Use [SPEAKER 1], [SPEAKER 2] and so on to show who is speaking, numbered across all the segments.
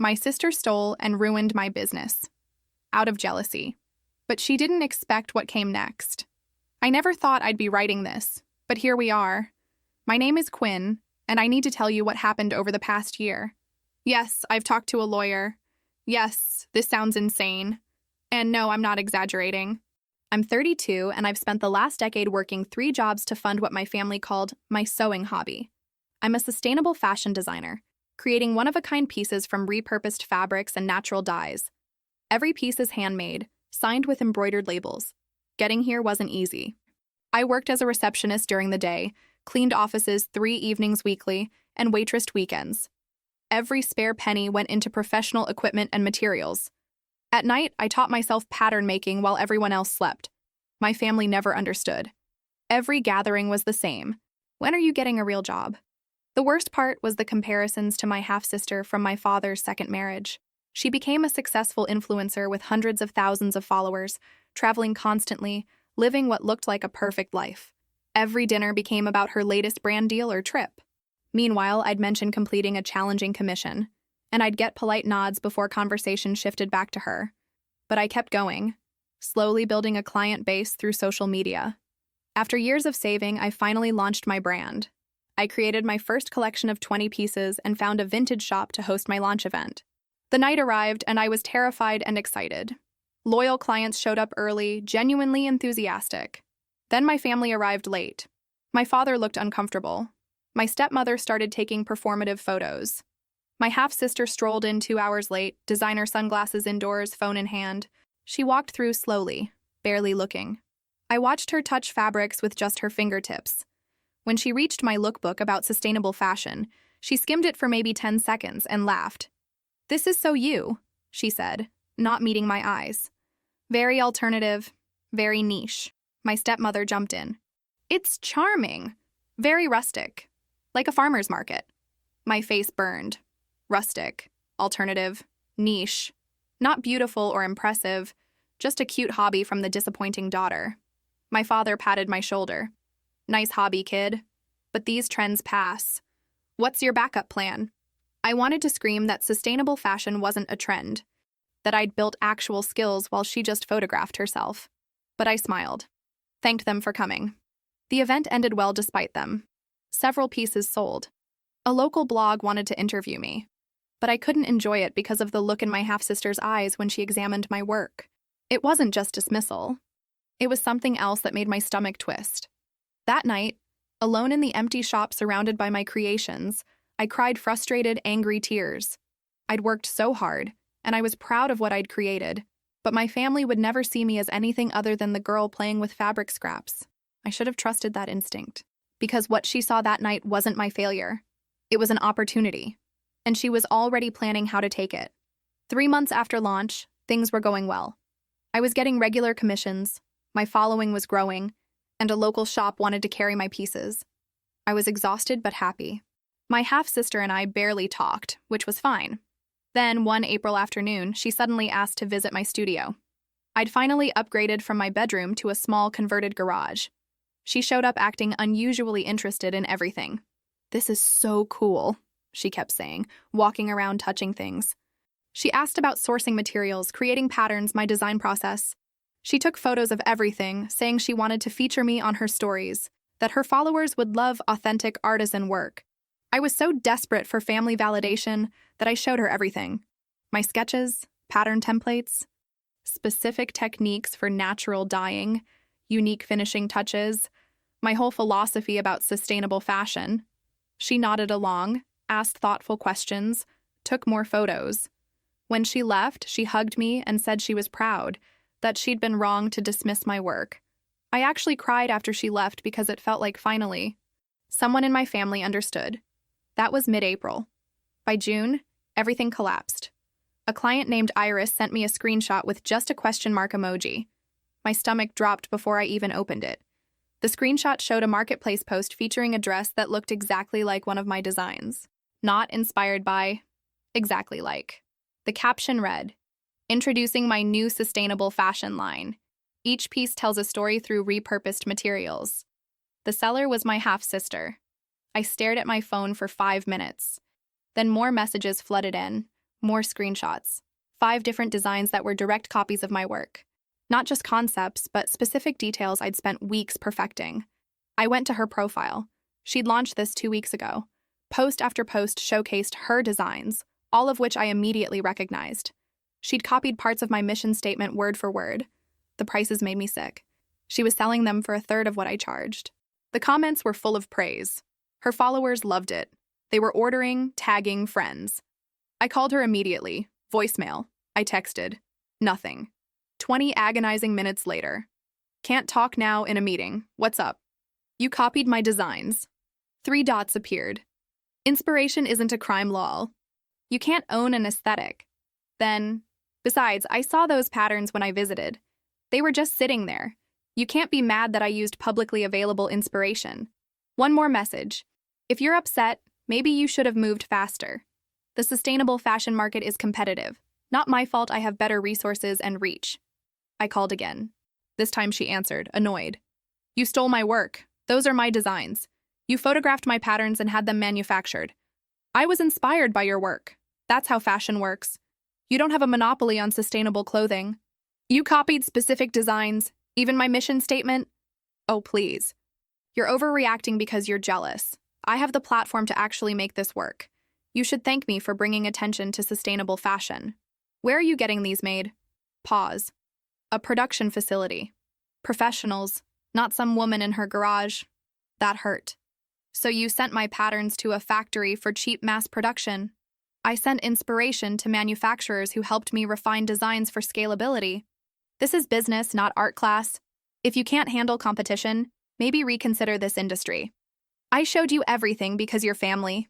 [SPEAKER 1] My sister stole and ruined my business, out of jealousy. But she didn't expect what came next. I never thought I'd be writing this, but here we are. My name is Quinn, and I need to tell you what happened over the past year. Yes, I've talked to a lawyer. Yes, this sounds insane. And no, I'm not exaggerating. I'm 32, and I've spent the last decade working 3 jobs to fund what my family called my sewing hobby. I'm a sustainable fashion designer, creating one-of-a-kind pieces from repurposed fabrics and natural dyes. Every piece is handmade, signed with embroidered labels. Getting here wasn't easy. I worked as a receptionist during the day, cleaned offices 3 evenings weekly, and waitressed weekends. Every spare penny went into professional equipment and materials. At night, I taught myself pattern making while everyone else slept. My family never understood. Every gathering was the same. When are you getting a real job? The worst part was the comparisons to my half-sister from my father's second marriage. She became a successful influencer with hundreds of thousands of followers, traveling constantly, living what looked like a perfect life. Every dinner became about her latest brand deal or trip. Meanwhile, I'd mention completing a challenging commission, and I'd get polite nods before conversation shifted back to her. But I kept going, slowly building a client base through social media. After years of saving, I finally launched my brand. I created my first collection of 20 pieces and found a vintage shop to host my launch event. The night arrived, and I was terrified and excited. Loyal clients showed up early, genuinely enthusiastic. Then my family arrived late. My father looked uncomfortable. My stepmother started taking performative photos. My half-sister strolled in 2 hours late, designer sunglasses indoors, phone in hand. She walked through slowly, barely looking. I watched her touch fabrics with just her fingertips. When she reached my lookbook about sustainable fashion, she skimmed it for maybe 10 seconds and laughed. "This is so you," she said, not meeting my eyes. "Very alternative, very niche." My stepmother jumped in. "It's charming. Very rustic. Like a farmer's market." My face burned. Rustic, alternative, niche. Not beautiful or impressive, just a cute hobby from the disappointing daughter. My father patted my shoulder. "Nice hobby, kid. But these trends pass. What's your backup plan?" I wanted to scream that sustainable fashion wasn't a trend, that I'd built actual skills while she just photographed herself. But I smiled. Thanked them for coming. The event ended well despite them. Several pieces sold. A local blog wanted to interview me, but I couldn't enjoy it because of the look in my half-sister's eyes when she examined my work. It wasn't just dismissal. It was something else that made my stomach twist. That night, alone in the empty shop surrounded by my creations, I cried frustrated, angry tears. I'd worked so hard, and I was proud of what I'd created, but my family would never see me as anything other than the girl playing with fabric scraps. I should have trusted that instinct, because what she saw that night wasn't my failure. It was an opportunity, and she was already planning how to take it. 3 months after launch, things were going well. I was getting regular commissions, my following was growing, and a local shop wanted to carry my pieces. I was exhausted but happy. My half-sister and I barely talked, which was fine. Then, one April afternoon, she suddenly asked to visit my studio. I'd finally upgraded from my bedroom to a small converted garage. She showed up acting unusually interested in everything. "This is so cool," she kept saying, walking around touching things. She asked about sourcing materials, creating patterns, my design process. She took photos of everything, saying she wanted to feature me on her stories, that her followers would love authentic artisan work. I was so desperate for family validation that I showed her everything. My sketches, pattern templates, specific techniques for natural dyeing, unique finishing touches, my whole philosophy about sustainable fashion. She nodded along, asked thoughtful questions, took more photos. When she left, she hugged me and said she was proud, that she'd been wrong to dismiss my work. I actually cried after she left because it felt like finally, someone in my family understood. That was mid-April. By June, everything collapsed. A client named Iris sent me a screenshot with just a question mark emoji. My stomach dropped before I even opened it. The screenshot showed a marketplace post featuring a dress that looked exactly like one of my designs. Not inspired by, exactly like. The caption read, "Introducing my new sustainable fashion line. Each piece tells a story through repurposed materials." The seller was my half-sister. I stared at my phone for 5 minutes. Then more messages flooded in, More screenshots. 5 different designs that were direct copies of my work. Not just concepts, but specific details I'd spent weeks perfecting. I went to her profile. She'd launched this 2 weeks ago. Post after post showcased her designs, all of which I immediately recognized. She'd copied parts of my mission statement word for word. The prices made me sick. She was selling them for a third of what I charged. The comments were full of praise. Her followers loved it. They were ordering, tagging friends. I called her immediately. Voicemail. I texted. Nothing. 20 agonizing minutes later. Can't talk now, in a meeting. What's up? You copied my designs. 3 dots appeared. Inspiration isn't a crime, lol. You can't own an aesthetic. Then, besides, I saw those patterns when I visited. They were just sitting there. You can't be mad that I used publicly available inspiration. One more message. If you're upset, maybe you should have moved faster. The sustainable fashion market is competitive. Not my fault I have better resources and reach. I called again. This time she answered, annoyed. You stole my work. Those are my designs. You photographed my patterns and had them manufactured. I was inspired by your work. That's how fashion works. You don't have a monopoly on sustainable clothing. You copied specific designs, even my mission statement. Oh, please. You're overreacting because you're jealous. I have the platform to actually make this work. You should thank me for bringing attention to sustainable fashion. Where are you getting these made? Pause. A production facility. Professionals, not some woman in her garage. That hurt. So you sent my patterns to a factory for cheap mass production. I sent inspiration to manufacturers who helped me refine designs for scalability. This is business, not art class. If you can't handle competition, maybe reconsider this industry. I showed you everything because you're family.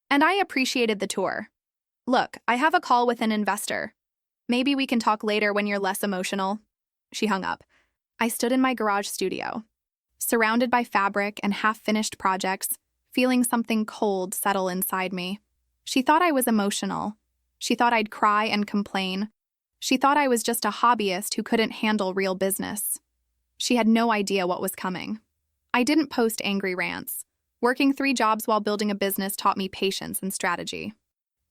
[SPEAKER 1] And I appreciated the tour. Look, I have a call with an investor. Maybe we can talk later when you're less emotional. She hung up. I stood in my garage studio, surrounded by fabric and half-finished projects, feeling something cold settle inside me. She thought I was emotional. She thought I'd cry and complain. She thought I was just a hobbyist who couldn't handle real business. She had no idea what was coming. I didn't post angry rants. Working 3 jobs while building a business taught me patience and strategy.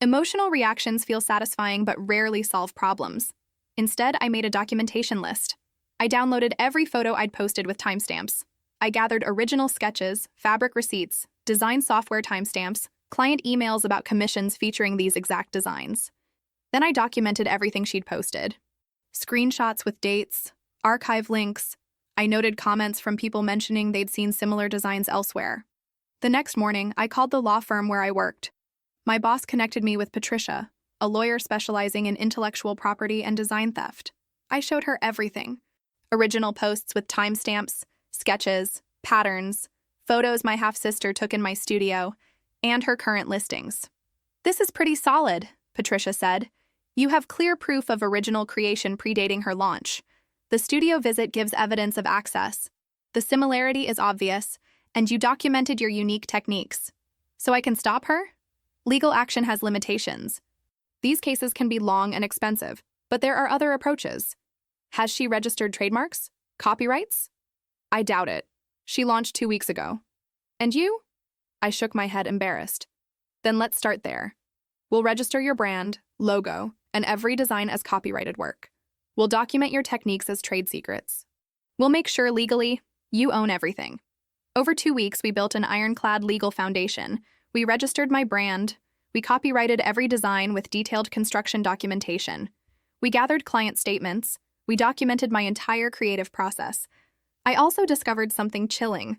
[SPEAKER 1] Emotional reactions feel satisfying but rarely solve problems. Instead, I made a documentation list. I downloaded every photo I'd posted with timestamps. I gathered original sketches, fabric receipts, design software timestamps, client emails about commissions featuring these exact designs. Then I documented everything she'd posted. Screenshots with dates, archive links. I noted comments from people mentioning they'd seen similar designs elsewhere. The next morning, I called the law firm where I worked. My boss connected me with Patricia, a lawyer specializing in intellectual property and design theft. I showed her everything. Original posts with timestamps, sketches, patterns, photos my half-sister took in my studio, and her current listings. This is pretty solid, Patricia said. You have clear proof of original creation predating her launch. The studio visit gives evidence of access. The similarity is obvious, and you documented your unique techniques. So I can stop her? Legal action has limitations. These cases can be long and expensive, but there are other approaches. Has she registered trademarks? Copyrights? I doubt it. She launched 2 weeks ago. And you? I shook my head, embarrassed. Then let's start there. We'll register your brand, logo, and every design as copyrighted work. We'll document your techniques as trade secrets. We'll make sure legally you own everything. Over 2 weeks, we built an ironclad legal foundation. We registered my brand. We copyrighted every design with detailed construction documentation. We gathered client statements. We documented my entire creative process. I also discovered something chilling.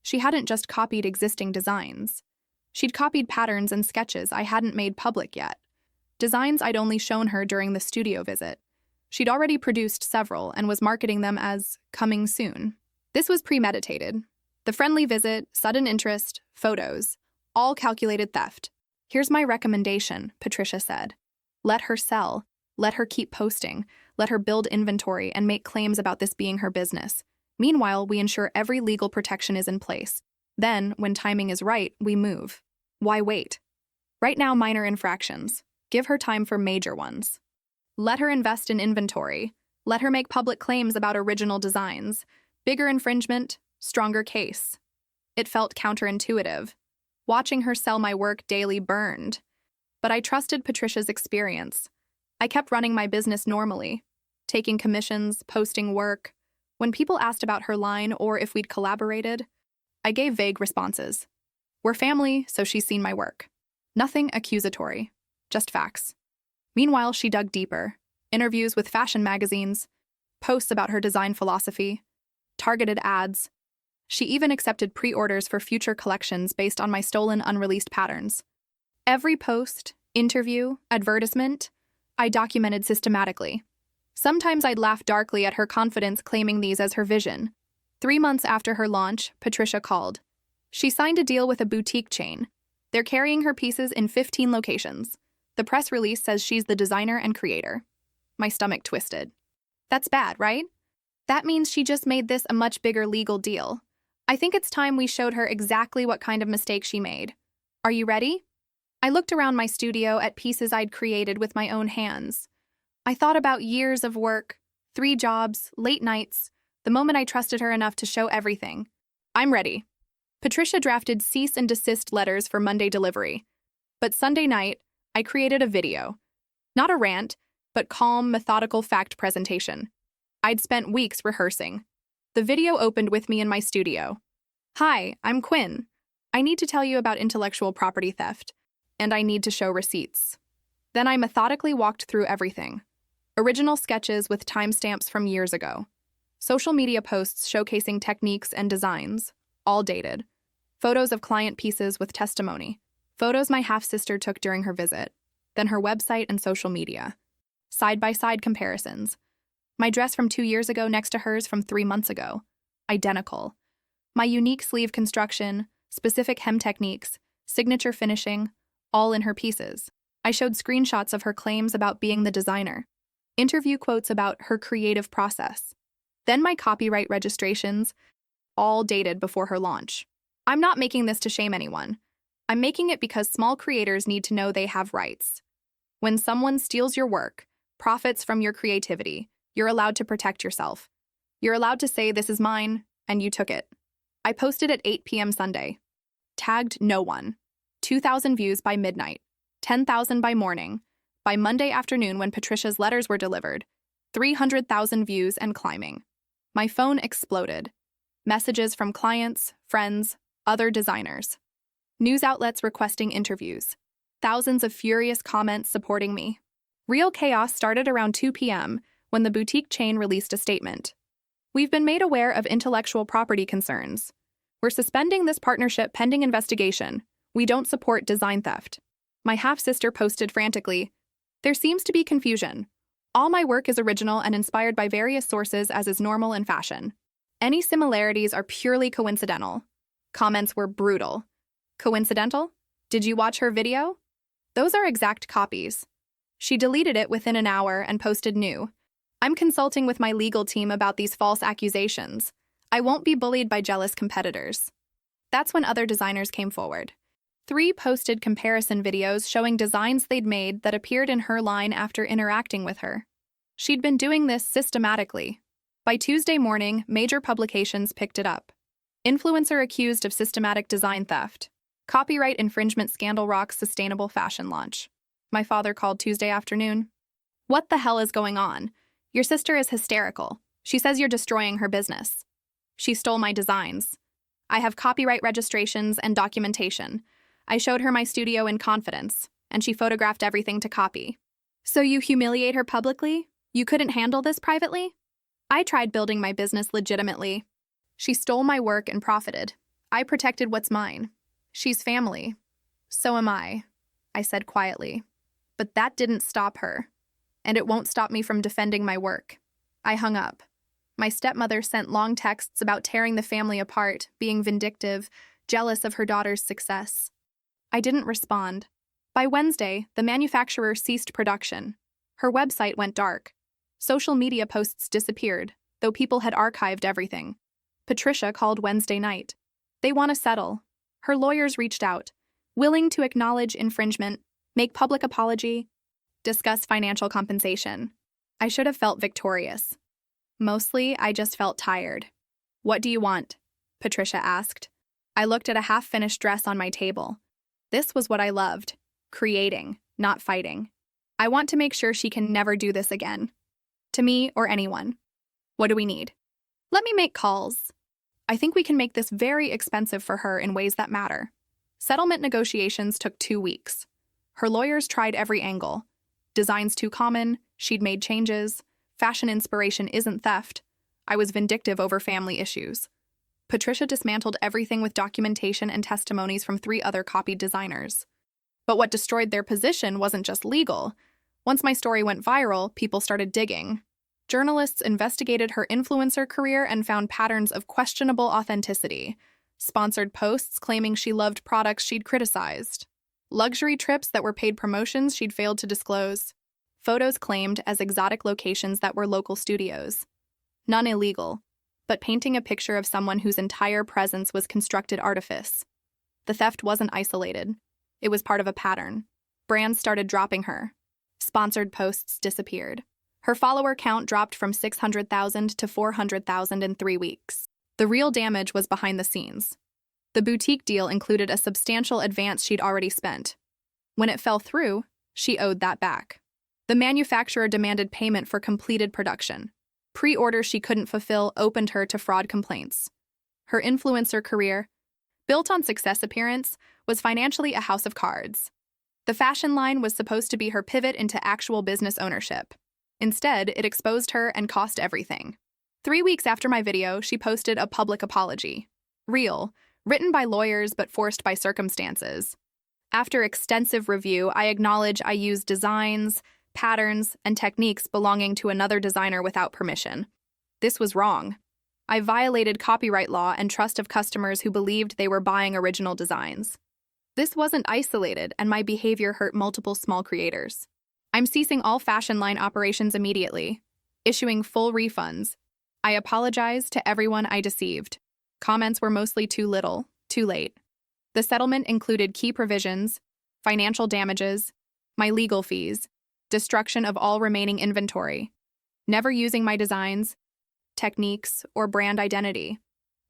[SPEAKER 1] She hadn't just copied existing designs. She'd copied patterns and sketches I hadn't made public yet. Designs I'd only shown her during the studio visit. She'd already produced several and was marketing them as coming soon. This was premeditated. The friendly visit, sudden interest, photos, all calculated theft. Here's my recommendation, Patricia said. Let her sell. Let her keep posting. Let her build inventory and make claims about this being her business. Meanwhile, we ensure every legal protection is in place. Then, when timing is right, we move. Why wait? Right now, minor infractions. Give her time for major ones. Let her invest in inventory. Let her make public claims about original designs. Bigger infringement, stronger case. It felt counterintuitive. Watching her sell my work daily burned. But I trusted Patricia's experience. I kept running my business normally, taking commissions, posting work. When people asked about her line or if we'd collaborated, I gave vague responses. We're family, so she's seen my work. Nothing accusatory, just facts. Meanwhile, she dug deeper. Interviews with fashion magazines, posts about her design philosophy, targeted ads. She even accepted pre-orders for future collections based on my stolen, unreleased patterns. Every post, interview, advertisement, I documented systematically. Sometimes I'd laugh darkly at her confidence claiming these as her vision. 3 months after her launch, Patricia called. She signed a deal with a boutique chain. They're carrying her pieces in 15 locations. The press release says she's the designer and creator. My stomach twisted. That's bad, right? That means she just made this a much bigger legal deal. I think it's time we showed her exactly what kind of mistake she made. Are you ready? I looked around my studio at pieces I'd created with my own hands. I thought about years of work, 3 jobs, late nights, the moment I trusted her enough to show everything. I'm ready. Patricia drafted cease and desist letters for Monday delivery. But Sunday night, I created a video. Not a rant, but calm, methodical fact presentation. I'd spent weeks rehearsing. The video opened with me in my studio. Hi, I'm Quinn. I need to tell you about intellectual property theft, and I need to show receipts. Then I methodically walked through everything. Original sketches with timestamps from years ago. Social media posts showcasing techniques and designs, all dated. Photos of client pieces with testimony. Photos my half-sister took during her visit. Then her website and social media. Side-by-side comparisons. My dress from 2 years ago next to hers from 3 months ago. Identical. My unique sleeve construction, specific hem techniques, signature finishing, all in her pieces. I showed screenshots of her claims about being the designer. Interview quotes about her creative process. Then my copyright registrations, all dated before her launch. I'm not making this to shame anyone. I'm making it because small creators need to know they have rights. When someone steals your work, profits from your creativity, you're allowed to protect yourself. You're allowed to say, this is mine, and you took it. I posted at 8 p.m. Sunday. Tagged no one. 2,000 views by midnight. 10,000 by morning. By Monday afternoon when Patricia's letters were delivered, 300,000 views and climbing. My phone exploded. Messages from clients, friends, other designers. News outlets requesting interviews. Thousands of furious comments supporting me. Real chaos started around 2 p.m. when the boutique chain released a statement. We've been made aware of intellectual property concerns. We're suspending this partnership pending investigation. We don't support design theft. My half-sister posted frantically, there seems to be confusion. All my work is original and inspired by various sources as is normal in fashion. Any similarities are purely coincidental. Comments were brutal. Coincidental? Did you watch her video? Those are exact copies. She deleted it within an hour and posted new. I'm consulting with my legal team about these false accusations. I won't be bullied by jealous competitors. That's when other designers came forward. 3 posted comparison videos showing designs they'd made that appeared in her line after interacting with her. She'd been doing this systematically. By Tuesday morning, major publications picked it up. Influencer accused of systematic design theft. Copyright infringement scandal rocks sustainable fashion launch. My father called Tuesday afternoon. What the hell is going on? Your sister is hysterical. She says you're destroying her business. She stole my designs. I have copyright registrations and documentation. I showed her my studio in confidence, and she photographed everything to copy. So you humiliate her publicly? You couldn't handle this privately? I tried building my business legitimately. She stole my work and profited. I protected what's mine. She's family. So am I said quietly. But that didn't stop her. And it won't stop me from defending my work. I hung up. My stepmother sent long texts about tearing the family apart, being vindictive, jealous of her daughter's success. I didn't respond. By Wednesday, the manufacturer ceased production. Her website went dark. Social media posts disappeared, though people had archived everything. Patricia called Wednesday night. They want to settle. Her lawyers reached out, willing to acknowledge infringement, make public apology, discuss financial compensation. I should have felt victorious. Mostly, I just felt tired. What do you want? Patricia asked. I looked at a half-finished dress on my table. This was what I loved, creating. not fighting. I want to make sure she can never do this again. To me or anyone. What do we need? Let me make calls. I think we can make this very expensive for her in ways that matter. Settlement negotiations took 2 weeks. Her lawyers tried every angle. Design's too common, she'd made changes, fashion inspiration isn't theft. I was vindictive over family issues. Patricia dismantled everything with documentation and testimonies from 3 other copied designers. But what destroyed their position wasn't just legal. Once my story went viral, people started digging. Journalists investigated her influencer career and found patterns of questionable authenticity. Sponsored posts claiming she loved products she'd criticized. Luxury trips that were paid promotions she'd failed to disclose. Photos claimed as exotic locations that were local studios. None illegal, but painting a picture of someone whose entire presence was constructed artifice. The theft wasn't isolated. It was part of a pattern. Brands started dropping her. Sponsored posts disappeared. Her follower count dropped from 600,000 to 400,000 in 3 weeks. The real damage was behind the scenes. The boutique deal included a substantial advance she'd already spent. When it fell through, she owed that back. The manufacturer demanded payment for completed production. Pre-orders she couldn't fulfill opened her to fraud complaints. Her influencer career, built on success appearance, was financially a house of cards. The fashion line was supposed to be her pivot into actual business ownership. Instead, it exposed her and cost everything. 3 weeks after my video, she posted a public apology. Real, written by lawyers but forced by circumstances. After extensive review, I acknowledge I used designs, patterns, and techniques belonging to another designer without permission. This was wrong. I violated copyright law and trust of customers who believed they were buying original designs. This wasn't isolated, and my behavior hurt multiple small creators. I'm ceasing all fashion line operations immediately, issuing full refunds. I apologize to everyone I deceived. Comments were mostly too little, too late. The settlement included key provisions, financial damages, my legal fees, destruction of all remaining inventory, never using my designs, techniques, or brand identity,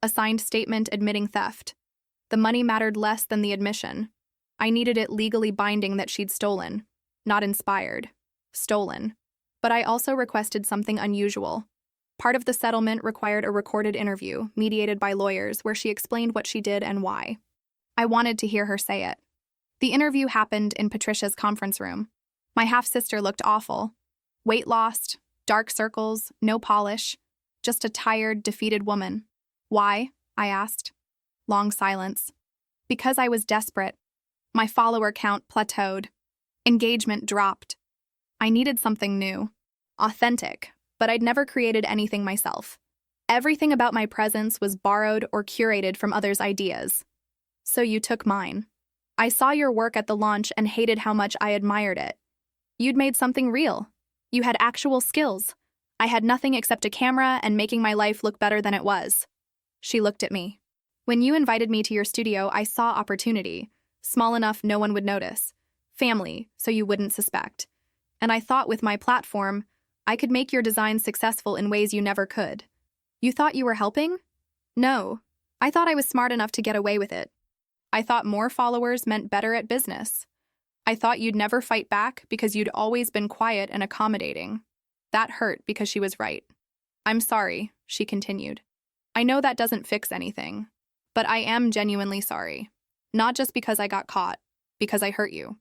[SPEAKER 1] a signed statement admitting theft. The money mattered less than the admission. I needed it legally binding that she'd stolen. Not inspired. Stolen. But I also requested something unusual. Part of the settlement required a recorded interview, mediated by lawyers, where she explained what she did and why. I wanted to hear her say it. The interview happened in Patricia's conference room. My half-sister looked awful. Weight lost, dark circles, no polish. Just a tired, defeated woman. Why? I asked. Long silence. Because I was desperate. My follower count plateaued. Engagement dropped. I needed something new. Authentic, but I'd never created anything myself. Everything about my presence was borrowed or curated from others' ideas. So you took mine. I saw your work at the launch and hated how much I admired it. You'd made something real. You had actual skills. I had nothing except a camera and making my life look better than it was. She looked at me. When you invited me to your studio, I saw opportunity. Small enough no one would notice. Family, so you wouldn't suspect. And I thought with my platform, I could make your design successful in ways you never could. You thought you were helping? No. I thought I was smart enough to get away with it. I thought more followers meant better at business. I thought you'd never fight back because you'd always been quiet and accommodating. That hurt because she was right. I'm sorry, she continued. I know that doesn't fix anything, but I am genuinely sorry. Not just because I got caught, because I hurt you.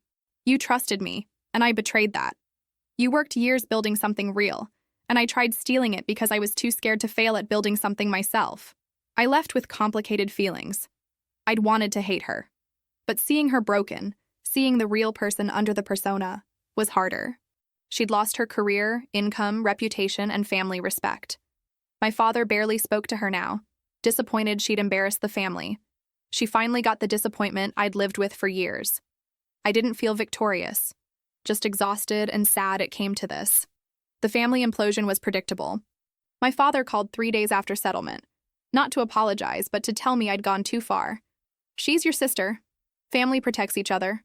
[SPEAKER 1] You trusted me, and I betrayed that. You worked years building something real, and I tried stealing it because I was too scared to fail at building something myself. I left with complicated feelings. I'd wanted to hate her. But seeing her broken, seeing the real person under the persona, was harder. She'd lost her career, income, reputation, and family respect. My father barely spoke to her now, disappointed she'd embarrassed the family. She finally got the disappointment I'd lived with for years. I didn't feel victorious, just exhausted and sad it came to this. The family implosion was predictable. My father called 3 days after settlement, not to apologize, but to tell me I'd gone too far. She's your sister. Family protects each other.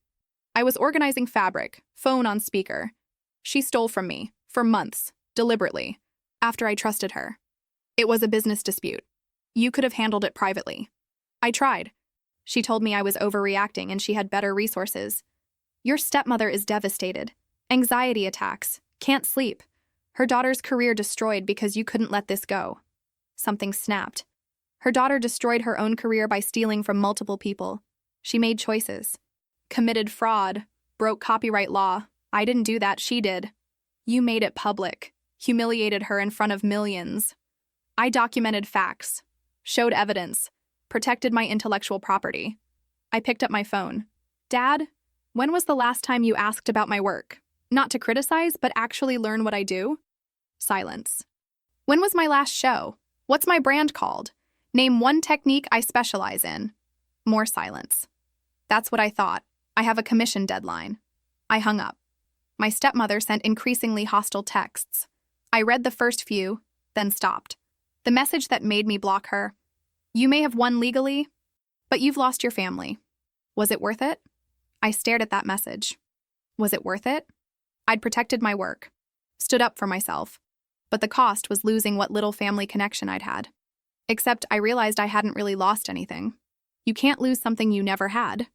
[SPEAKER 1] I was organizing fabric, phone on speaker. She stole from me, for months, deliberately, after I trusted her. It was a business dispute. You could have handled it privately. I tried. She told me I was overreacting and she had better resources. Your stepmother is devastated. Anxiety attacks. Can't sleep. Her daughter's career destroyed because you couldn't let this go. Something snapped. Her daughter destroyed her own career by stealing from multiple people. She made choices. Committed fraud. Broke copyright law. I didn't do that, she did. You made it public. Humiliated her in front of millions. I documented facts. Showed evidence. Protected my intellectual property. I picked up my phone. Dad, when was the last time you asked about my work? Not to criticize, but actually learn what I do? Silence. When was my last show? What's my brand called? Name one technique I specialize in. More silence. That's what I thought. I have a commission deadline. I hung up. My stepmother sent increasingly hostile texts. I read the first few, then stopped. The message that made me block her. You may have won legally, but you've lost your family. Was it worth it? I stared at that message. Was it worth it? I'd protected my work, stood up for myself, but the cost was losing what little family connection I'd had. Except I realized I hadn't really lost anything. You can't lose something you never had.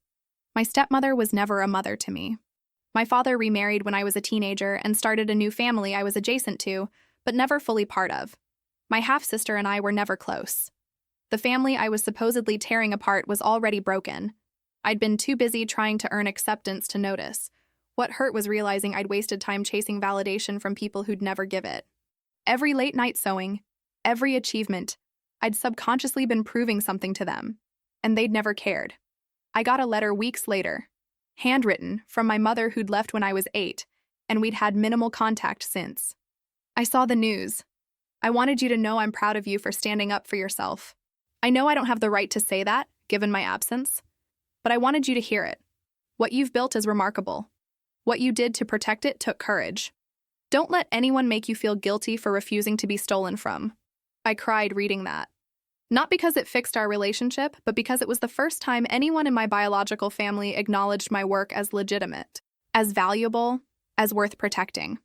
[SPEAKER 1] My stepmother was never a mother to me. My father remarried when I was a teenager and started a new family I was adjacent to, but never fully part of. My half-sister and I were never close. The family I was supposedly tearing apart was already broken. I'd been too busy trying to earn acceptance to notice. What hurt was realizing I'd wasted time chasing validation from people who'd never give it. Every late-night sewing, every achievement, I'd subconsciously been proving something to them, and they'd never cared. I got a letter weeks later, handwritten, from my mother who'd left when I was 8, and we'd had minimal contact since. I saw the news. I wanted you to know I'm proud of you for standing up for yourself. I know I don't have the right to say that, given my absence, but I wanted you to hear it. What you've built is remarkable. What you did to protect it took courage. Don't let anyone make you feel guilty for refusing to be stolen from. I cried reading that. Not because it fixed our relationship, but because it was the first time anyone in my biological family acknowledged my work as legitimate, as valuable, as worth protecting.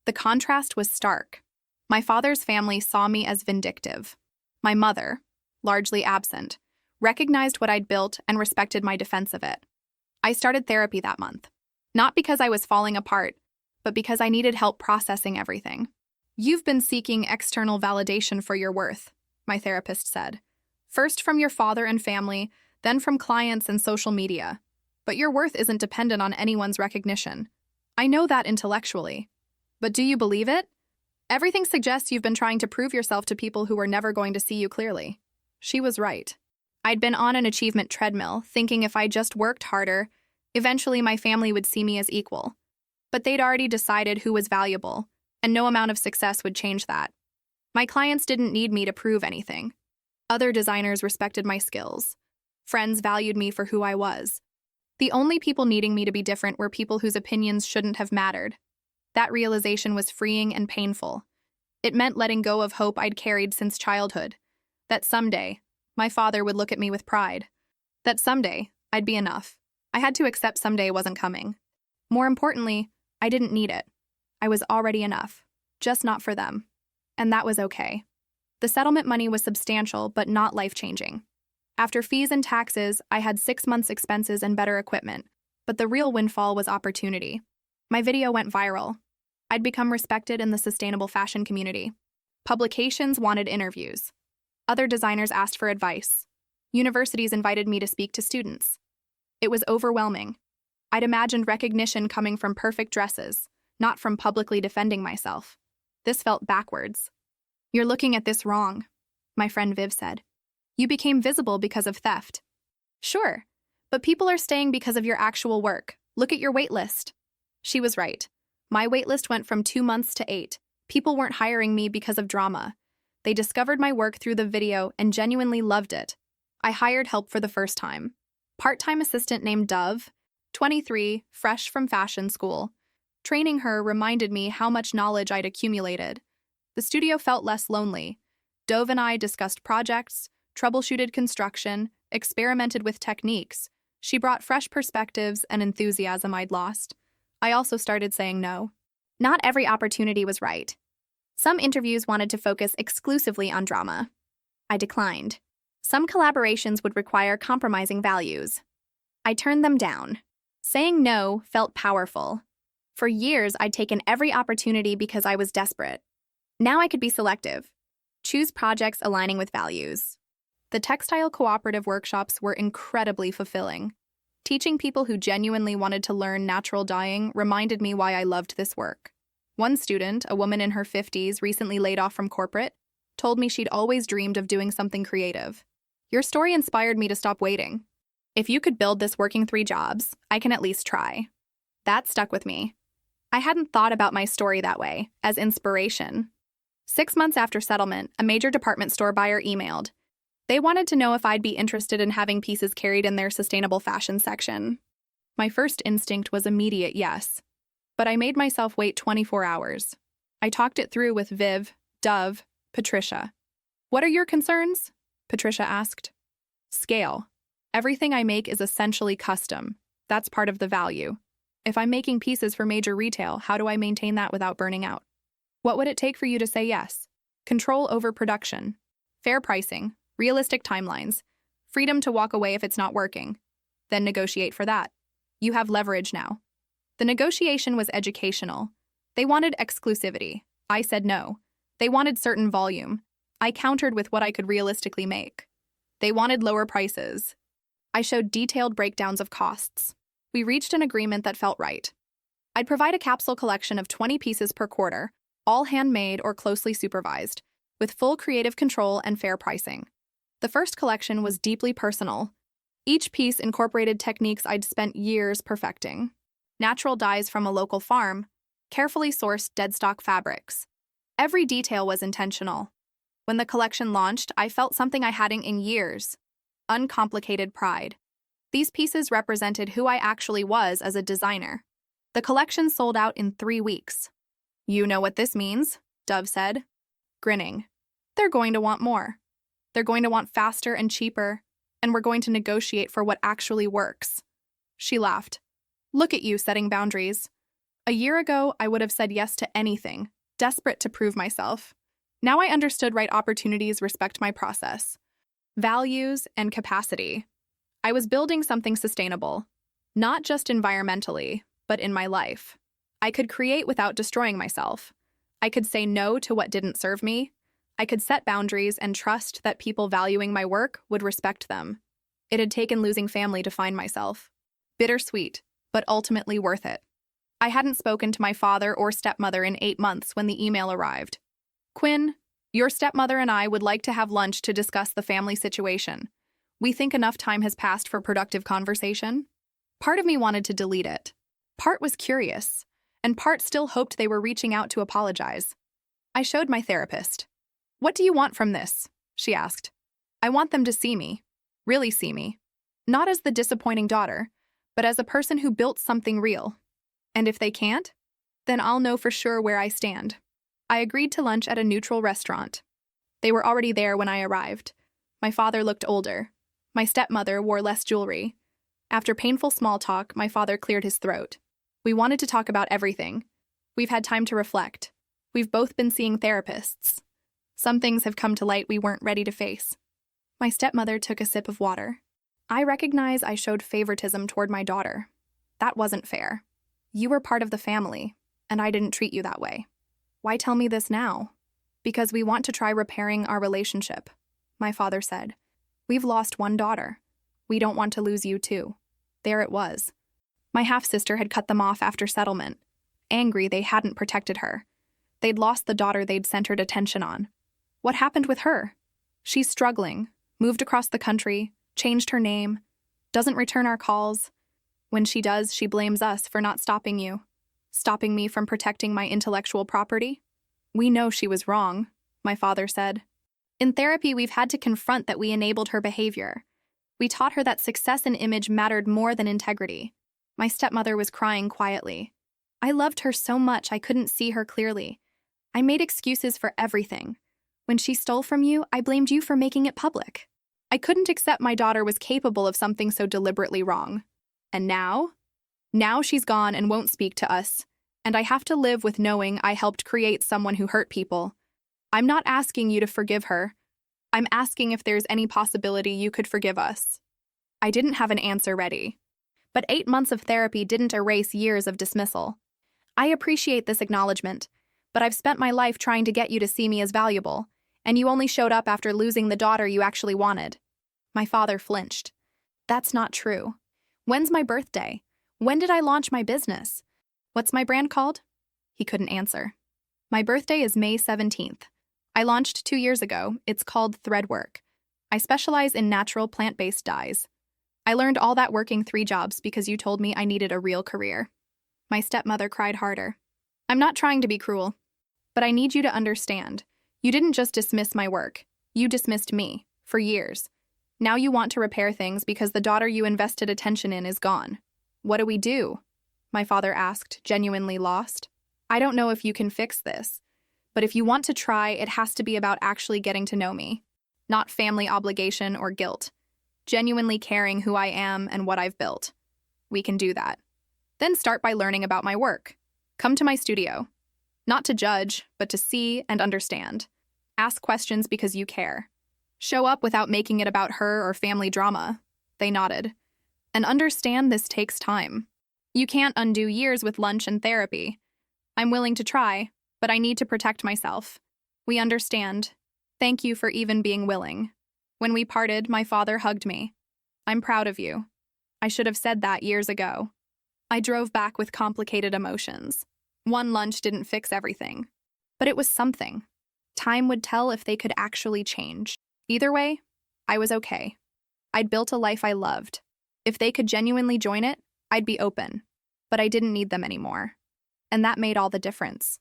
[SPEAKER 1] The contrast was stark. My father's family saw me as vindictive. My mother, largely absent, recognized what I'd built and respected my defense of it. I started therapy that month. Not because I was falling apart, but because I needed help processing everything. You've been seeking external validation for your worth, my therapist said. First from your father and family, then from clients and social media. But your worth isn't dependent on anyone's recognition. I know that intellectually. But do you believe it? Everything suggests you've been trying to prove yourself to people who were never going to see you clearly. She was right. I'd been on an achievement treadmill, thinking if I just worked harder, eventually my family would see me as equal. But they'd already decided who was valuable, and no amount of success would change that. My clients didn't need me to prove anything. Other designers respected my skills. Friends valued me for who I was. The only people needing me to be different were people whose opinions shouldn't have mattered. That realization was freeing and painful. It meant letting go of hope I'd carried since childhood. That someday, my father would look at me with pride. That someday, I'd be enough. I had to accept someday wasn't coming. More importantly, I didn't need it. I was already enough, just not for them. And that was okay. The settlement money was substantial, but not life-changing. After fees and taxes, I had 6 months' expenses and better equipment, but the real windfall was opportunity. My video went viral. I'd become respected in the sustainable fashion community. Publications wanted interviews. Other designers asked for advice. Universities invited me to speak to students. It was overwhelming. I'd imagined recognition coming from perfect dresses, not from publicly defending myself. This felt backwards. You're looking at this wrong, my friend Viv said. You became visible because of theft. Sure, but people are staying because of your actual work. Look at your wait list. She was right. My wait list went from 2 months to 8. People weren't hiring me because of drama. They discovered my work through the video and genuinely loved it. I hired help for the first time. Part-time assistant named Dove, 23, fresh from fashion school. Training her reminded me how much knowledge I'd accumulated. The studio felt less lonely. Dove and I discussed projects, troubleshooted construction, experimented with techniques. She brought fresh perspectives and enthusiasm I'd lost. I also started saying no. Not every opportunity was right. Some interviews wanted to focus exclusively on drama. I declined. Some collaborations would require compromising values. I turned them down. Saying no felt powerful. For years, I'd taken every opportunity because I was desperate. Now I could be selective. Choose projects aligning with values. The textile cooperative workshops were incredibly fulfilling. Teaching people who genuinely wanted to learn natural dyeing reminded me why I loved this work. One student, a woman in her 50s, recently laid off from corporate, told me she'd always dreamed of doing something creative. Your story inspired me to stop waiting. If you could build this working 3 jobs, I can at least try. That stuck with me. I hadn't thought about my story that way, as inspiration. 6 months after settlement, a major department store buyer emailed. They wanted to know if I'd be interested in having pieces carried in their sustainable fashion section. My first instinct was immediate yes, but I made myself wait 24 hours. I talked it through with Viv, Dove, Patricia. What are your concerns? Patricia asked. Scale. Everything I make is essentially custom. That's part of the value. If I'm making pieces for major retail, how do I maintain that without burning out? What would it take for you to say yes? Control over production. Fair pricing. Realistic timelines. Freedom to walk away if it's not working. Then negotiate for that. You have leverage now. The negotiation was educational. They wanted exclusivity. I said no. They wanted certain volume. I countered with what I could realistically make. They wanted lower prices. I showed detailed breakdowns of costs. We reached an agreement that felt right. I'd provide a capsule collection of 20 pieces per quarter, all handmade or closely supervised, with full creative control and fair pricing. The first collection was deeply personal. Each piece incorporated techniques I'd spent years perfecting. Natural dyes from a local farm, carefully sourced deadstock fabrics. Every detail was intentional. When the collection launched, I felt something I hadn't in years. Uncomplicated pride. These pieces represented who I actually was as a designer. The collection sold out in 3 weeks. You know what this means, Dove said, grinning. They're going to want more. They're going to want faster and cheaper, and we're going to negotiate for what actually works. She laughed. Look at you setting boundaries. A year ago, I would have said yes to anything, desperate to prove myself. Now I understood right opportunities respect my process. Values and capacity. I was building something sustainable, not just environmentally, but in my life. I could create without destroying myself. I could say no to what didn't serve me. I could set boundaries and trust that people valuing my work would respect them. It had taken losing family to find myself. Bittersweet, but ultimately worth it. I hadn't spoken to my father or stepmother in 8 months when the email arrived. Quinn, your stepmother and I would like to have lunch to discuss the family situation. We think enough time has passed for productive conversation. Part of me wanted to delete it. Part was curious, and part still hoped they were reaching out to apologize. I showed my therapist. What do you want from this? She asked. I want them to see me, really see me. Not as the disappointing daughter, but as a person who built something real. And if they can't, then I'll know for sure where I stand. I agreed to lunch at a neutral restaurant. They were already there when I arrived. My father looked older. My stepmother wore less jewelry. After painful small talk, my father cleared his throat. We wanted to talk about everything. We've had time to reflect. We've both been seeing therapists. Some things have come to light we weren't ready to face. My stepmother took a sip of water. I recognize I showed favoritism toward my daughter. That wasn't fair. You were part of the family, and I didn't treat you that way. Why tell me this now? Because we want to try repairing our relationship, my father said. We've lost one daughter. We don't want to lose you too. There it was. My half-sister had cut them off after settlement. Angry they hadn't protected her. They'd lost the daughter they'd centered attention on. What happened with her? She's struggling, moved across the country, changed her name, doesn't return our calls. When she does, she blames us for not stopping you, stopping me from protecting my intellectual property. We know she was wrong, my father said. In therapy, we've had to confront that we enabled her behavior. We taught her that success and image mattered more than integrity. My stepmother was crying quietly. I loved her so much I couldn't see her clearly. I made excuses for everything. When she stole from you, I blamed you for making it public. I couldn't accept my daughter was capable of something so deliberately wrong. And now? Now she's gone and won't speak to us, and I have to live with knowing I helped create someone who hurt people. I'm not asking you to forgive her. I'm asking if there's any possibility you could forgive us. I didn't have an answer ready, But 8 months of therapy didn't erase years of dismissal. I appreciate this acknowledgement, but I've spent my life trying to get you to see me as valuable, and you only showed up after losing the daughter you actually wanted. My father flinched. That's not true. When's my birthday? When did I launch my business? What's my brand called? He couldn't answer. My birthday is May 17th. I launched 2 years ago. It's called Threadwork. I specialize in natural plant-based dyes. I learned all that working 3 jobs because you told me I needed a real career. My stepmother cried harder. I'm not trying to be cruel, but I need you to understand. You didn't just dismiss my work. You dismissed me, for years. Now you want to repair things because the daughter you invested attention in is gone. What do we do? My father asked, genuinely lost. I don't know if you can fix this, but if you want to try, it has to be about actually getting to know me, not family obligation or guilt. Genuinely caring who I am and what I've built. We can do that. Then start by learning about my work. Come to my studio. Not to judge, but to see and understand. Ask questions because you care. Show up without making it about her or family drama. They nodded. And understand this takes time. You can't undo years with lunch and therapy. I'm willing to try, but I need to protect myself. We understand. Thank you for even being willing. When we parted, my father hugged me. I'm proud of you. I should have said that years ago. I drove back with complicated emotions. One lunch didn't fix everything, but it was something. Time would tell if they could actually change. Either way, I was okay. I'd built a life I loved. If they could genuinely join it, I'd be open. But I didn't need them anymore. And that made all the difference.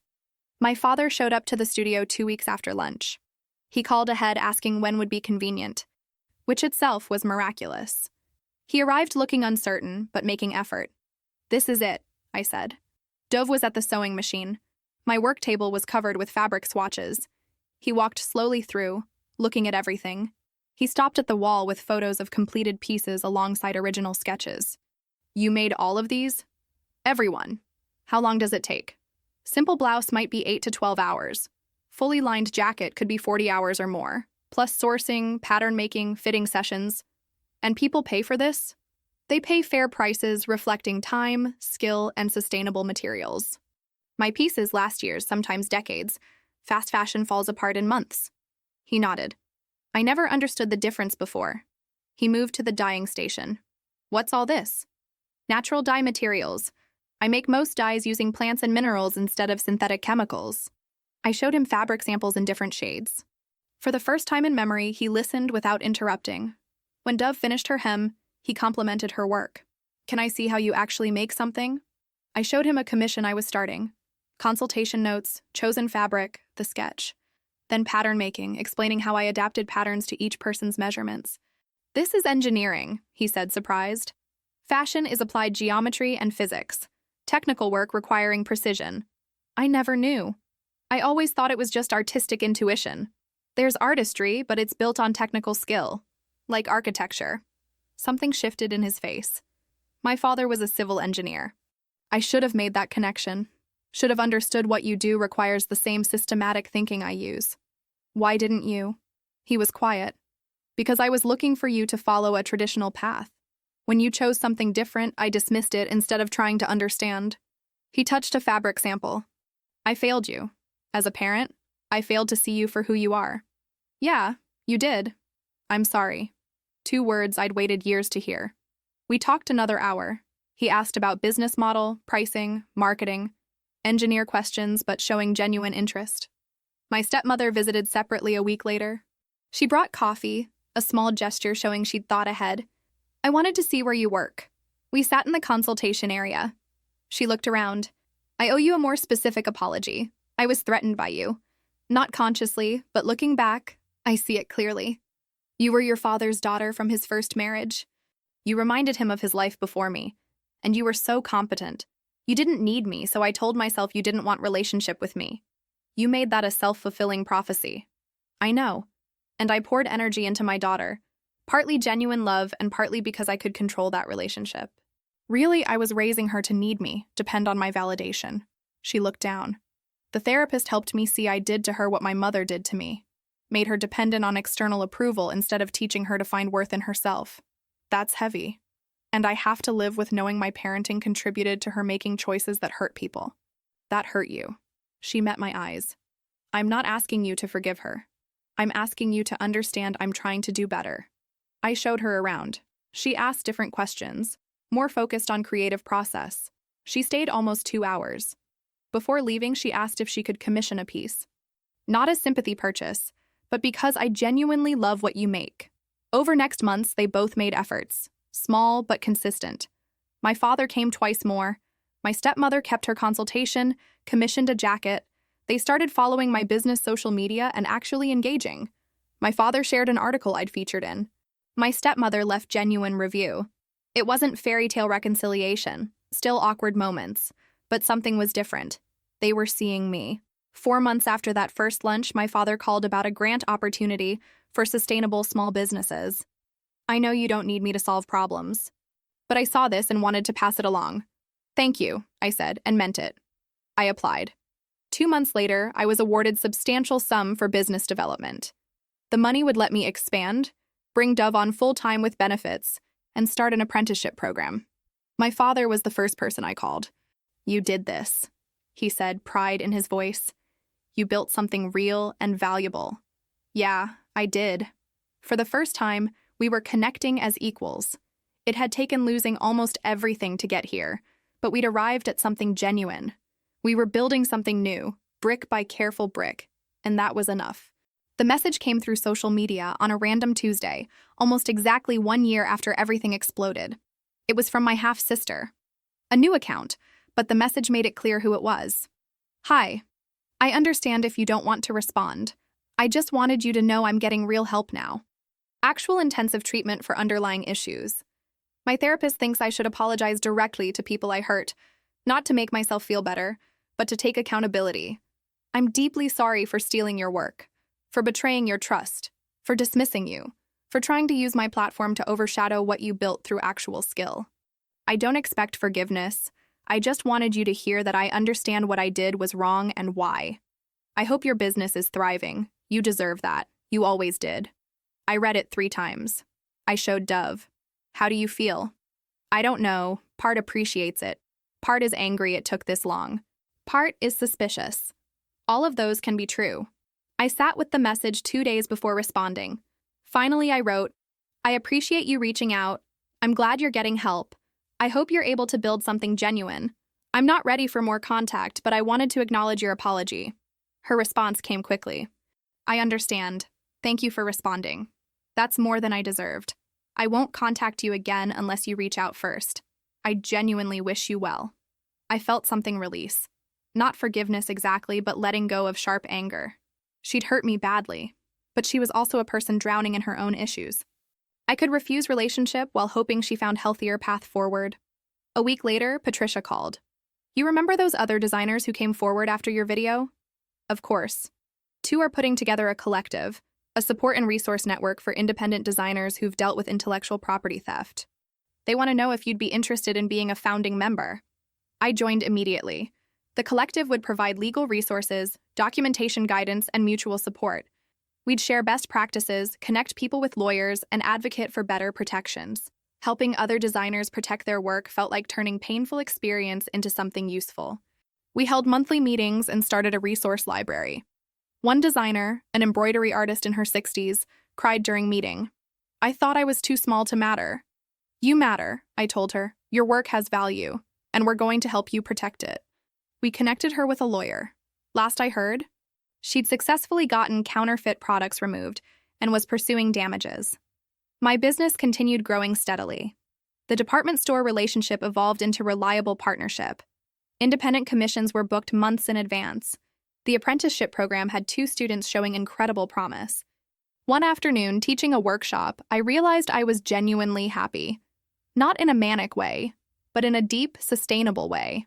[SPEAKER 1] My father showed up to the studio 2 weeks after lunch. He called ahead asking when would be convenient, which itself was miraculous. He arrived looking uncertain, but making effort. This is it, I said. Dove was at the sewing machine. My work table was covered with fabric swatches. He walked slowly through, looking at everything. He stopped at the wall with photos of completed pieces alongside original sketches. You made all of these? Everyone. How long does it take? Simple blouse might be 8 to 12 hours. Fully lined jacket could be 40 hours or more, plus sourcing, pattern making, fitting sessions. And people pay for this? They pay fair prices reflecting time, skill, and sustainable materials. My pieces last years, sometimes decades. Fast fashion falls apart in months. He nodded. I never understood the difference before. He moved to the dyeing station. What's all this? Natural dye materials. I make most dyes using plants and minerals instead of synthetic chemicals. I showed him fabric samples in different shades. For the first time in memory, he listened without interrupting. When Dove finished her hem, he complimented her work. Can I see how you actually make something? I showed him a commission I was starting. Consultation notes, chosen fabric, the sketch. Then pattern making, explaining how I adapted patterns to each person's measurements. This is engineering, he said, surprised. Fashion is applied geometry and physics. Technical work requiring precision. I never knew. I always thought it was just artistic intuition. There's artistry, but it's built on technical skill. Like architecture. Something shifted in his face. My father was a civil engineer. I should have made that connection. Should have understood what you do requires the same systematic thinking I use. Why didn't you? He was quiet. Because I was looking for you to follow a traditional path. When you chose something different, I dismissed it instead of trying to understand. He touched a fabric sample. I failed you. As a parent, I failed to see you for who you are. Yeah, you did. I'm sorry. 2 words I'd waited years to hear. We talked another hour. He asked about business model, pricing, marketing, engineer questions, but showing genuine interest. My stepmother visited separately a week later. She brought coffee, a small gesture showing she'd thought ahead. I wanted to see where you work. We sat in the consultation area. She looked around. I owe you a more specific apology. I was threatened by you. Not consciously, but looking back, I see it clearly. You were your father's daughter from his first marriage. You reminded him of his life before me, and you were so competent. You didn't need me, so I told myself you didn't want relationship with me. You made that a self-fulfilling prophecy. I know. And I poured energy into my daughter, partly genuine love and partly because I could control that relationship. Really, I was raising her to need me, depend on my validation. She looked down. The therapist helped me see I did to her what my mother did to me. Made her dependent on external approval instead of teaching her to find worth in herself. That's heavy. And I have to live with knowing my parenting contributed to her making choices that hurt people. That hurt you. She met my eyes. I'm not asking you to forgive her. I'm asking you to understand I'm trying to do better. I showed her around. She asked different questions, more focused on creative process. She stayed almost 2 hours. Before leaving, she asked if she could commission a piece. Not a sympathy purchase, but because I genuinely love what you make. Over next months, they both made efforts, small but consistent. My father came twice more. My stepmother kept her consultation, commissioned a jacket. They started following my business social media and actually engaging. My father shared an article I'd featured in. My stepmother left genuine review. It wasn't fairy tale reconciliation, still awkward moments, but something was different. They were seeing me. 4 months after that first lunch, my father called about a grant opportunity for sustainable small businesses. I know you don't need me to solve problems, but I saw this and wanted to pass it along. Thank you, I said, and meant it. I applied. 2 months later, I was awarded substantial sum for business development. The money would let me expand, bring Dove on full-time with benefits, and start an apprenticeship program. My father was the first person I called. You did this, he said, pride in his voice. You built something real and valuable. Yeah, I did. For the first time, we were connecting as equals. It had taken losing almost everything to get here, but we'd arrived at something genuine. We were building something new, brick by careful brick, and that was enough. The message came through social media on a random Tuesday, almost exactly 1 year after everything exploded. It was from my half-sister. A new account, but the message made it clear who it was. Hi. I understand if you don't want to respond. I just wanted you to know I'm getting real help now. Actual intensive treatment for underlying issues. My therapist thinks I should apologize directly to people I hurt, not to make myself feel better, but to take accountability. I'm deeply sorry for stealing your work, for betraying your trust, for dismissing you, for trying to use my platform to overshadow what you built through actual skill. I don't expect forgiveness. I just wanted you to hear that I understand what I did was wrong and why. I hope your business is thriving. You deserve that. You always did. I read it 3 times. I showed Dove. How do you feel? I don't know. Part appreciates it. Part is angry it took this long. Part is suspicious. All of those can be true. I sat with the message 2 days before responding. Finally, I wrote, I appreciate you reaching out. I'm glad you're getting help. I hope you're able to build something genuine. I'm not ready for more contact, but I wanted to acknowledge your apology. Her response came quickly. I understand. Thank you for responding. That's more than I deserved. I won't contact you again unless you reach out first. I genuinely wish you well. I felt something release. Not forgiveness exactly, but letting go of sharp anger. She'd hurt me badly, but she was also a person drowning in her own issues. I could refuse relationship while hoping she found healthier path forward. A week later, Patricia called. You remember those other designers who came forward after your video? Of course. 2 are putting together a collective, a support and resource network for independent designers who've dealt with intellectual property theft. They want to know if you'd be interested in being a founding member. I joined immediately. The collective would provide legal resources, documentation guidance, and mutual support. We'd share best practices, connect people with lawyers, and advocate for better protections. Helping other designers protect their work felt like turning painful experience into something useful. We held monthly meetings and started a resource library. One designer, an embroidery artist in her 60s, cried during meeting. I thought I was too small to matter. You matter, I told her. Your work has value, and we're going to help you protect it. We connected her with a lawyer. Last I heard, she'd successfully gotten counterfeit products removed and was pursuing damages. My business continued growing steadily. The department store relationship evolved into reliable partnership. Independent commissions were booked months in advance. The apprenticeship program had 2 students showing incredible promise. One afternoon, teaching a workshop, I realized I was genuinely happy. Not in a manic way, but in a deep, sustainable way.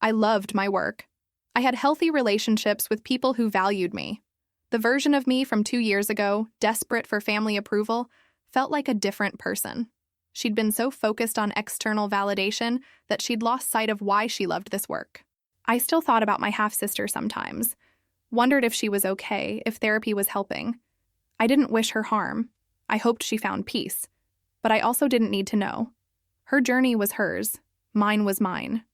[SPEAKER 1] I loved my work. I had healthy relationships with people who valued me. The version of me from 2 years ago, desperate for family approval, felt like a different person. She'd been so focused on external validation that she'd lost sight of why she loved this work. I still thought about my half-sister sometimes, wondered if she was okay, if therapy was helping. I didn't wish her harm. I hoped she found peace. But I also didn't need to know. Her journey was hers. Mine was mine.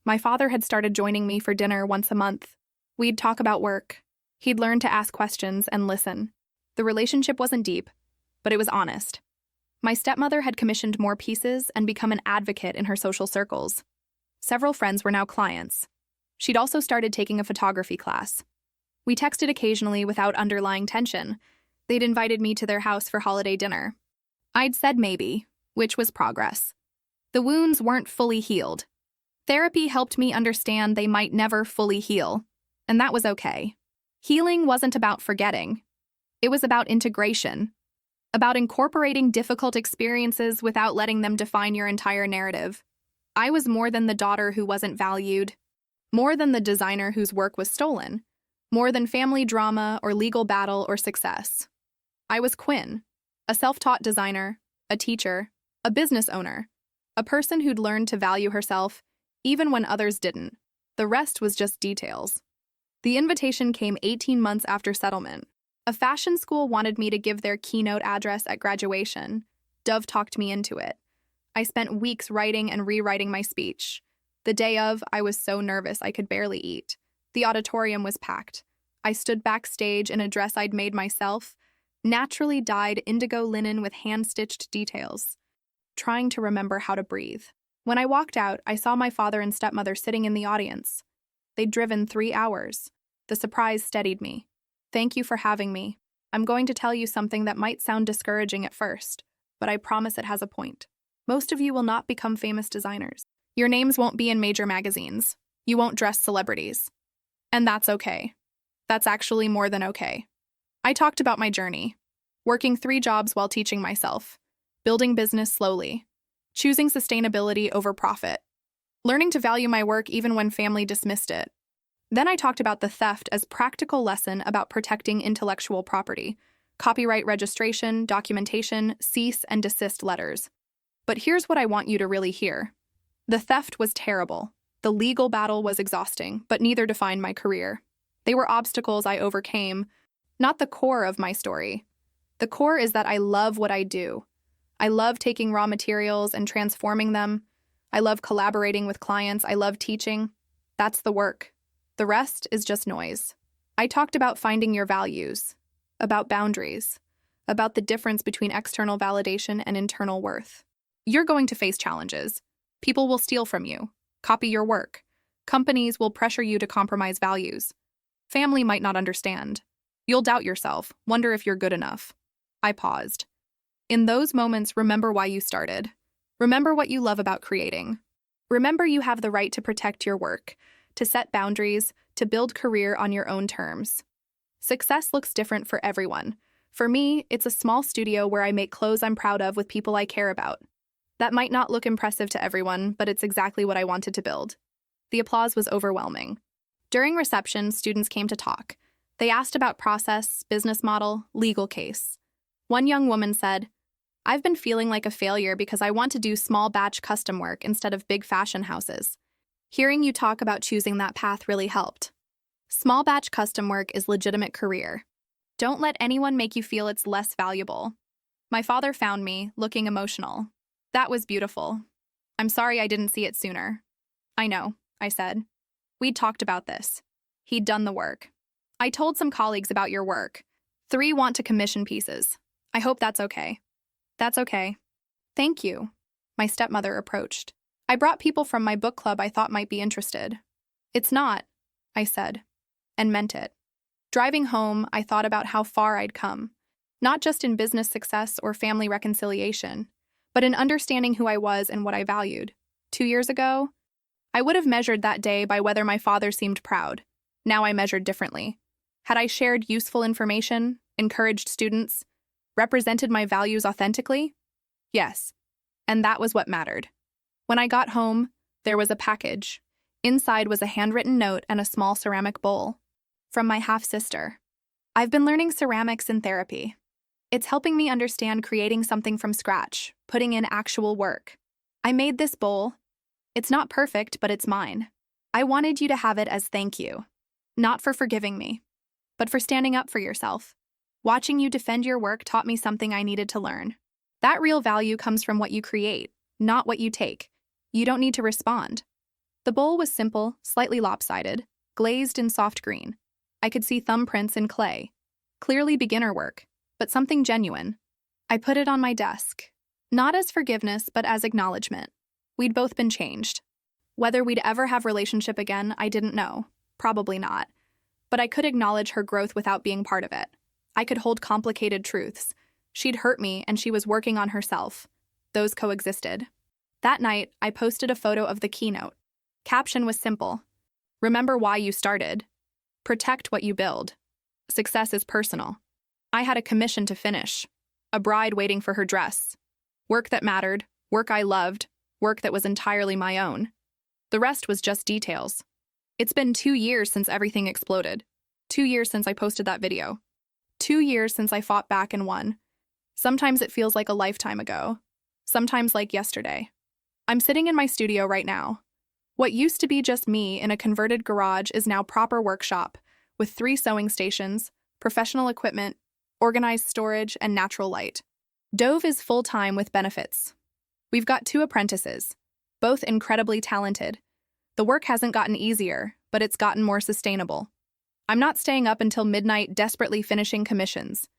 [SPEAKER 1] My father had started joining me for dinner once a month. We'd talk about work. He'd learn to ask questions and listen. The relationship wasn't deep, but it was honest. My stepmother had commissioned more pieces and become an advocate in her social circles. Several friends were now clients. She'd also started taking a photography class. We texted occasionally without underlying tension. They'd invited me to their house for holiday dinner. I'd said maybe, which was progress. The wounds weren't fully healed. Therapy helped me understand they might never fully heal, and that was okay. Healing wasn't about forgetting. It was about integration, about incorporating difficult experiences without letting them define your entire narrative. I was more than the daughter who wasn't valued, more than the designer whose work was stolen, more than family drama or legal battle or success. I was Quinn, a self-taught designer, a teacher, a business owner, a person who'd learned to value herself even when others didn't. The rest was just details. The invitation came 18 months after settlement. A fashion school wanted me to give their keynote address at graduation. Dove talked me into it. I spent weeks writing and rewriting my speech. The day of, I was so nervous I could barely eat. The auditorium was packed. I stood backstage in a dress I'd made myself, naturally dyed indigo linen with hand-stitched details, trying to remember how to breathe. When I walked out, I saw my father and stepmother sitting in the audience. They'd driven 3 hours. The surprise steadied me. Thank you for having me. I'm going to tell you something that might sound discouraging at first, but I promise it has a point. Most of you will not become famous designers. Your names won't be in major magazines. You won't dress celebrities. And that's okay. That's actually more than okay. I talked about my journey, working 3 jobs while teaching myself, building business slowly, choosing sustainability over profit, learning to value my work even when family dismissed it. Then I talked about the theft as practical lesson about protecting intellectual property, copyright registration, documentation, cease and desist letters. But here's what I want you to really hear. The theft was terrible. The legal battle was exhausting, but neither defined my career. They were obstacles I overcame, not the core of my story. The core is that I love what I do. I love taking raw materials and transforming them. I love collaborating with clients. I love teaching. That's the work. The rest is just noise. I talked about finding your values, about boundaries, about the difference between external validation and internal worth. You're going to face challenges. People will steal from you, copy your work. Companies will pressure you to compromise values. Family might not understand. You'll doubt yourself, wonder if you're good enough. I paused. In those moments, remember why you started. Remember what you love about creating. Remember you have the right to protect your work, to set boundaries, to build career on your own terms. Success looks different for everyone. For me, it's a small studio where I make clothes I'm proud of with people I care about. That might not look impressive to everyone, but it's exactly what I wanted to build. The applause was overwhelming. During reception, students came to talk. They asked about process, business model, legal case. One young woman said, "I've been feeling like a failure because I want to do small batch custom work instead of big fashion houses. Hearing you talk about choosing that path really helped. Small batch custom work is legitimate career. Don't let anyone make you feel it's less valuable." My father found me, looking emotional. That was beautiful. I'm sorry I didn't see it sooner. I know, I said. We'd talked about this. He'd done the work. I told some colleagues about your work. 3 want to commission pieces. I hope that's okay. That's okay. Thank you. My stepmother approached. I brought people from my book club I thought might be interested. It's not, I said, and meant it. Driving home, I thought about how far I'd come, not just in business success or family reconciliation, but in understanding who I was and what I valued. 2 years ago, I would have measured that day by whether my father seemed proud. Now I measured differently. Had I shared useful information, encouraged students, represented my values authentically? Yes, and that was what mattered. When I got home, there was a package. Inside was a handwritten note and a small ceramic bowl. From my half-sister. I've been learning ceramics in therapy. It's helping me understand creating something from scratch, putting in actual work. I made this bowl. It's not perfect, but it's mine. I wanted you to have it as thank you. Not for forgiving me, but for standing up for yourself. Watching you defend your work taught me something I needed to learn. That real value comes from what you create, not what you take. You don't need to respond. The bowl was simple, slightly lopsided, glazed in soft green. I could see thumbprints in clay. Clearly beginner work, but something genuine. I put it on my desk. Not as forgiveness, but as acknowledgement. We'd both been changed. Whether we'd ever have relationship again, I didn't know. Probably not. But I could acknowledge her growth without being part of it. I could hold complicated truths. She'd hurt me, and she was working on herself. Those coexisted. That night, I posted a photo of the keynote. Caption was simple. Remember why you started. Protect what you build. Success is personal. I had a commission to finish. A bride waiting for her dress. Work that mattered, work I loved, work that was entirely my own. The rest was just details. It's been 2 years since everything exploded. 2 years since I posted that video. 2 years since I fought back and won. Sometimes it feels like a lifetime ago. Sometimes like yesterday. I'm sitting in my studio right now. What used to be just me in a converted garage is now proper workshop, with 3 sewing stations, professional equipment, organized storage, and natural light. Dove is full-time with benefits. We've got 2 apprentices, both incredibly talented. The work hasn't gotten easier, but it's gotten more sustainable. I'm not staying up until midnight desperately finishing commissions.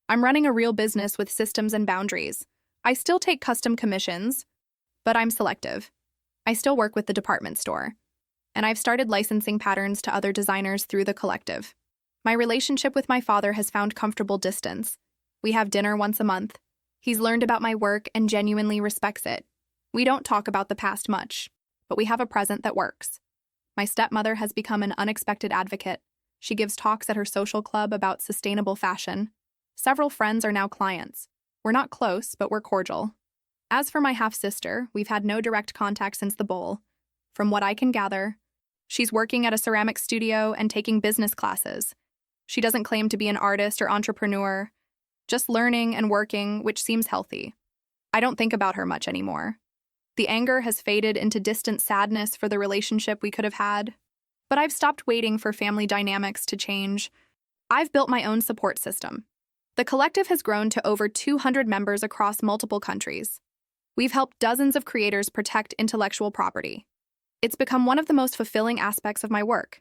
[SPEAKER 1] I'm running a real business with systems and boundaries. I still take custom commissions, but I'm selective. I still work with the department store. And I've started licensing patterns to other designers through the collective. My relationship with my father has found comfortable distance. We have dinner once a month. He's learned about my work and genuinely respects it. We don't talk about the past much, but we have a present that works. My stepmother has become an unexpected advocate. She gives talks at her social club about sustainable fashion. Several friends are now clients. We're not close, but we're cordial. As for my half-sister, we've had no direct contact since the bowl. From what I can gather, she's working at a ceramics studio and taking business classes. She doesn't claim to be an artist or entrepreneur, just learning and working, which seems healthy. I don't think about her much anymore. The anger has faded into distant sadness for the relationship we could have had. But I've stopped waiting for family dynamics to change. I've built my own support system. The collective has grown to over 200 members across multiple countries. We've helped dozens of creators protect intellectual property. It's become one of the most fulfilling aspects of my work.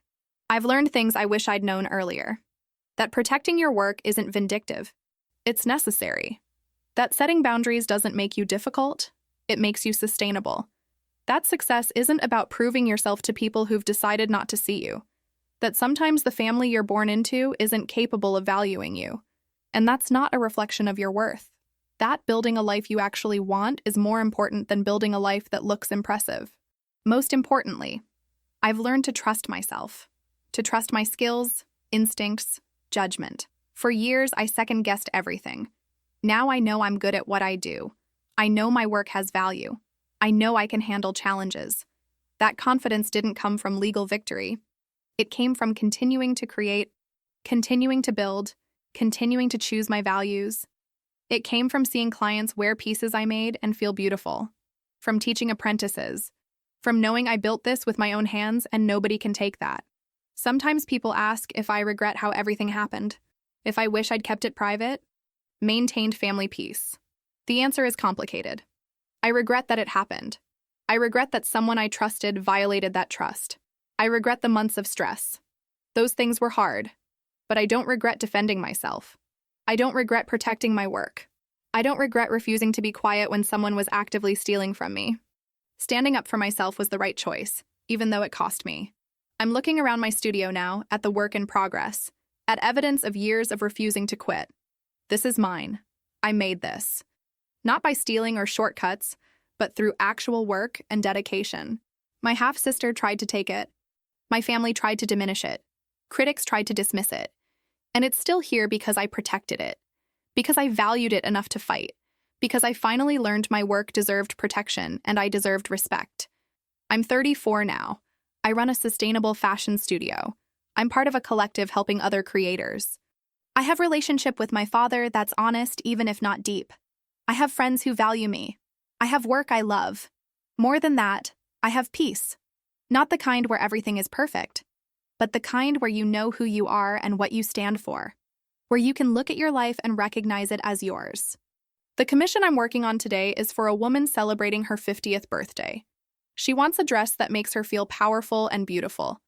[SPEAKER 1] I've learned things I wish I'd known earlier. That protecting your work isn't vindictive. It's necessary. That setting boundaries doesn't make you difficult, it makes you sustainable. That success isn't about proving yourself to people who've decided not to see you. That sometimes the family you're born into isn't capable of valuing you. And that's not a reflection of your worth. That building a life you actually want is more important than building a life that looks impressive. Most importantly, I've learned to trust myself. To trust my skills, instincts, judgment. For years, I second-guessed everything. Now I know I'm good at what I do. I know my work has value. I know I can handle challenges. That confidence didn't come from legal victory. It came from continuing to create, continuing to build, continuing to choose my values. It came from seeing clients wear pieces I made and feel beautiful. From teaching apprentices. From knowing I built this with my own hands and nobody can take that. Sometimes people ask if I regret how everything happened. If I wish I'd kept it private, maintained family peace. The answer is complicated. I regret that it happened. I regret that someone I trusted violated that trust. I regret the months of stress. Those things were hard, but I don't regret defending myself. I don't regret protecting my work. I don't regret refusing to be quiet when someone was actively stealing from me. Standing up for myself was the right choice, even though it cost me. I'm looking around my studio now at the work in progress, at evidence of years of refusing to quit. This is mine. I made this. Not by stealing or shortcuts, but through actual work and dedication. My half-sister tried to take it. My family tried to diminish it. Critics tried to dismiss it. And it's still here because I protected it. Because I valued it enough to fight. Because I finally learned my work deserved protection and I deserved respect. I'm 34 now. I run a sustainable fashion studio. I'm part of a collective helping other creators. I have a relationship with my father that's honest even if not deep. I have friends who value me. I have work I love. More than that, I have peace. Not the kind where everything is perfect, but the kind where you know who you are and what you stand for. Where you can look at your life and recognize it as yours. The commission I'm working on today is for a woman celebrating her 50th birthday. She wants a dress that makes her feel powerful and beautiful.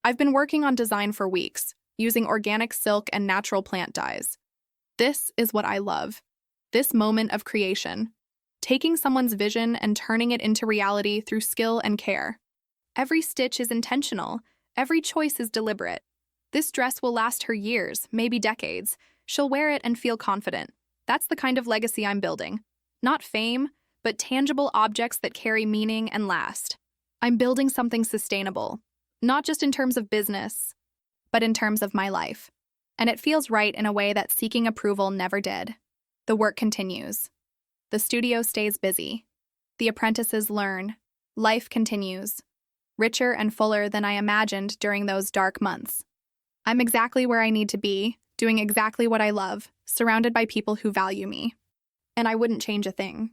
[SPEAKER 1] I've been working on design for weeks, using organic silk and natural plant dyes. This is what I love. This moment of creation. Taking someone's vision and turning it into reality through skill and care. Every stitch is intentional. Every choice is deliberate. This dress will last her years, maybe decades. She'll wear it and feel confident. That's the kind of legacy I'm building. Not fame, but tangible objects that carry meaning and last. I'm building something sustainable, not just in terms of business, but in terms of my life. And it feels right in a way that seeking approval never did. The work continues. The studio stays busy. The apprentices learn. Life continues. Richer and fuller than I imagined during those dark months. I'm exactly where I need to be, doing exactly what I love, surrounded by people who value me. And I wouldn't change a thing.